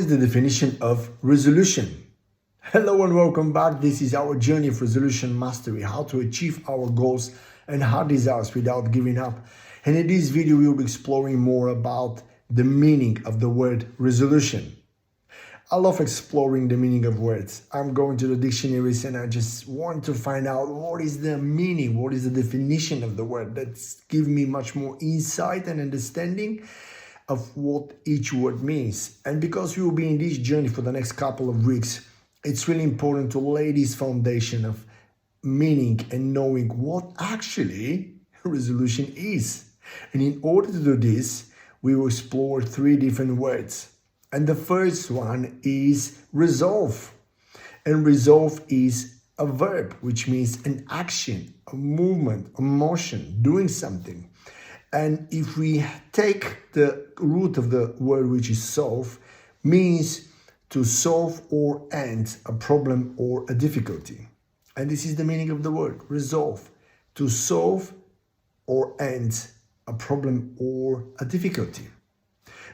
is the definition of resolution? Hello and welcome back. This is our journey of resolution mastery, how to achieve our goals and our desires without giving up. And in this video, we'll be exploring more about the meaning of the word resolution. I love exploring the meaning of words. I'm going to the dictionaries and I just want to find out what is the meaning, what is the definition of the word. That's give me much more insight and understanding of what each word means. And because we will be in this journey for the next couple of weeks, it's really important to lay this foundation of meaning and knowing what actually resolution is. And in order to do this, we will explore three different words. And the first one is resolve. And resolve is a verb, which means an action, a movement, a motion, doing something. And if we take the root of the word, which is solve, means to solve or end a problem or a difficulty. And this is the meaning of the word, resolve, to solve or end a problem or a difficulty.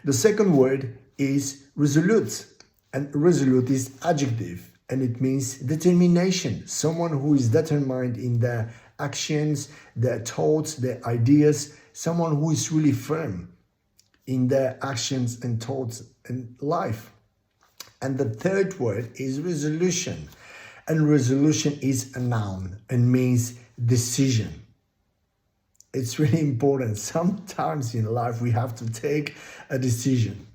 The second word is resolute, and resolute is adjective, and it means determination, someone who is determined in their actions, their thoughts, their ideas, someone who is really firm in their actions and thoughts and life. And the third word is resolution, and resolution is a noun and means decision. It's really important. Sometimes in life we have to take a decision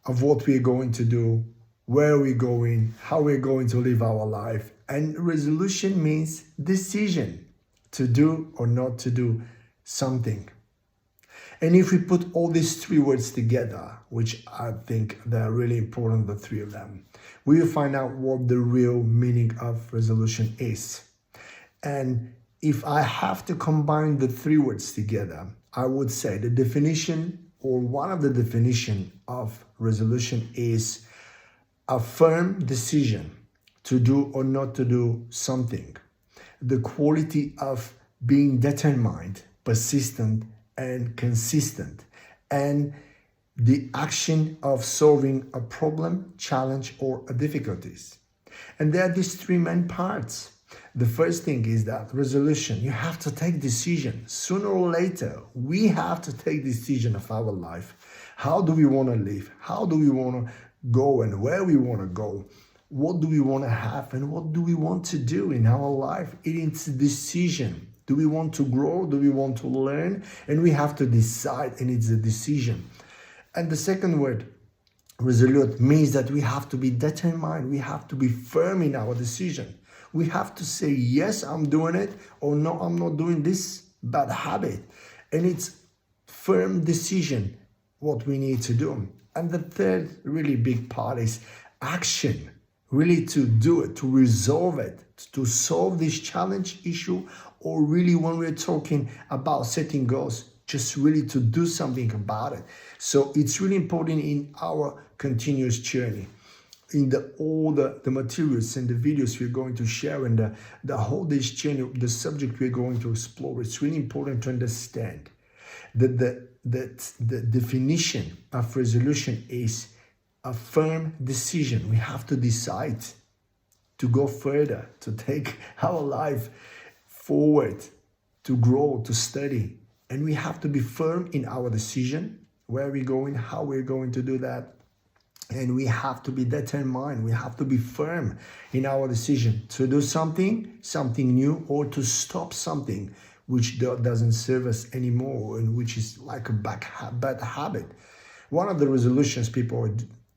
of what we're going to do, where we're going, how we're going to live our life. And resolution means decision to do or not to do something. And if we put all these three words together, which I think they're really important, the three of them, we will find out what the real meaning of resolution is. And if I have to combine the three words together, I would say the definition, or one of the definition of resolution, is a firm decision to do or not to do something. The quality of being determined, persistent, and consistent, and the action of solving a problem, challenge, or a difficulties. And there are these three main parts. The first thing is that resolution, you have to take decision. Sooner or later, we have to take decision of our life. How do we want to live? How do we want to go and where we want to go? What do we want to have and what do we want to do in our life? It's a decision. Do we want to grow? Do we want to learn? And we have to decide, and it's a decision. And the second word, resolute, means that we have to be determined. We have to be firm in our decision. We have to say, yes, I'm doing it, or no, I'm not doing this bad habit. And it's firm decision, what we need to do. And the third really big part is action, really to do it, to resolve it, to solve this challenge issue, or really when we're talking about setting goals, just really to do something about it. So it's really important in our continuous journey. In all the materials and the videos we're going to share and the whole this journey, the subject we're going to explore, it's really important to understand that the definition of resolution is a firm decision. We have to decide to go further, to take our life forward, to grow, to study. And we have to be firm in our decision, where we're going, how we're going to do that. And we have to be determined. We have to be firm in our decision to do something new, or to stop something which doesn't serve us anymore and which is like a bad habit. One of the resolutions people are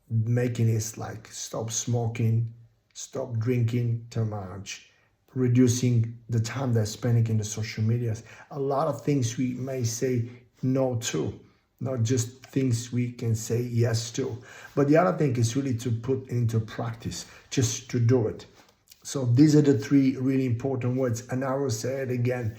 making is like stop smoking, stop drinking too much, reducing the time they're spending in the social medias. A lot of things we may say no to. Not just things we can say yes to. But the other thing is really to put into practice, just to do it. So these are the three really important words. And I will say it again.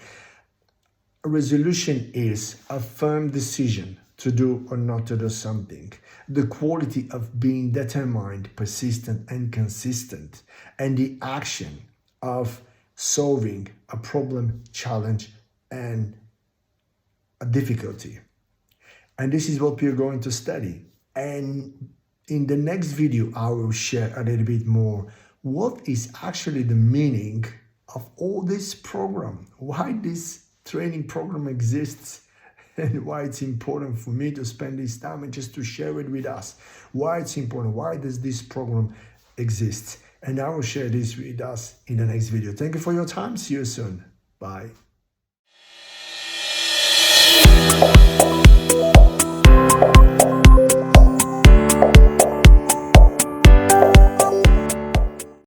A resolution is a firm decision to do or not to do something. The quality of being determined, persistent, and consistent. And the action of solving a problem, challenge, and a difficulty. And this is what we're going to study. And In the next video, I will share a little bit more what is actually the meaning of all this program, why this training program exists, and why it's important for me to spend this time and just to share it with us. Why it's important, why does this program exist? And I will share this with us in the next video. Thank you for your time. See you soon. Bye.